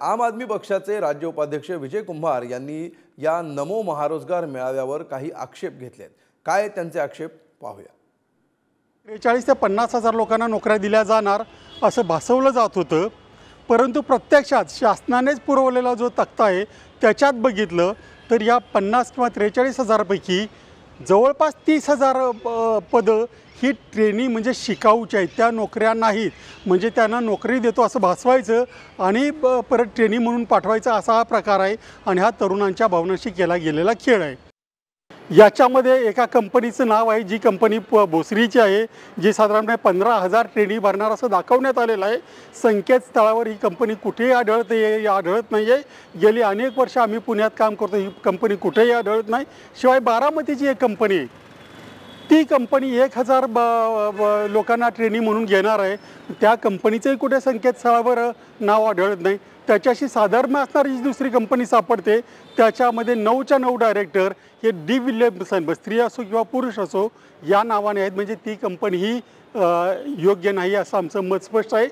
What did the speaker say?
आम आदमी पक्षाचे राज्य उपाध्यक्ष विजय कुंभार यांनी या नमो महारोजगार मेळाव्यावर काही आक्षेप घेतलेत। काय त्यांचे आक्षेप पाहूया। 43 ते 50 हजार लोकांना नोकऱ्या दिल्या जाणार असं भासवलं जात होतं, परंतु प्रत्यक्षात शासनानेच पुरवलेला जो तक्ता आहे त्याच्यात बघितलं तर या 50 किंवा 43 हजारापैकी जवळपास 30 हजार पदं ही ट्रेनी म्हणजे शिकाऊची आहेत, त्या नोकऱ्या नाहीत। म्हणजे त्यांना नोकरी देतो असं भासवायचं आणि परत ट्रेनी म्हणून पाठवायचं असा हा प्रकार आहे आणि हा तरुणांच्या भावनांशी केला गेलेला खेळ आहे। याच्यामध्ये एका कंपनीचं नाव आहे, जी कंपनी भोसरीची आहे, जी साधारणपणे 15,000 ट्रेनी भरणार असं दाखवण्यात आलेलं आहे। संकेतस्थळावर ही कंपनी कुठेही आढळत नाही आहे। गेली अनेक वर्ष आम्ही पुण्यात काम करतो, ही कंपनी कुठेही आढळत नाही। शिवाय बारामतीची एक कंपनी आहे, ती कंपनी 1000 लोकांना ट्रेनी म्हणून घेणार आहे, त्या कंपनीचंही कुठे संकेतस्थळावर नाव आढळत नाही। त्याच्याशी साधर्म्य असणारी दुसरी कंपनी सापडते, त्याच्यामध्ये 9च्या 9 डायरेक्टर हे डी विल्यमसन, स्त्री असो किंवा पुरुष असो या नावाने आहेत। म्हणजे ती कंपनी ही योग्य नाही असं आमचं मत स्पष्ट आहे।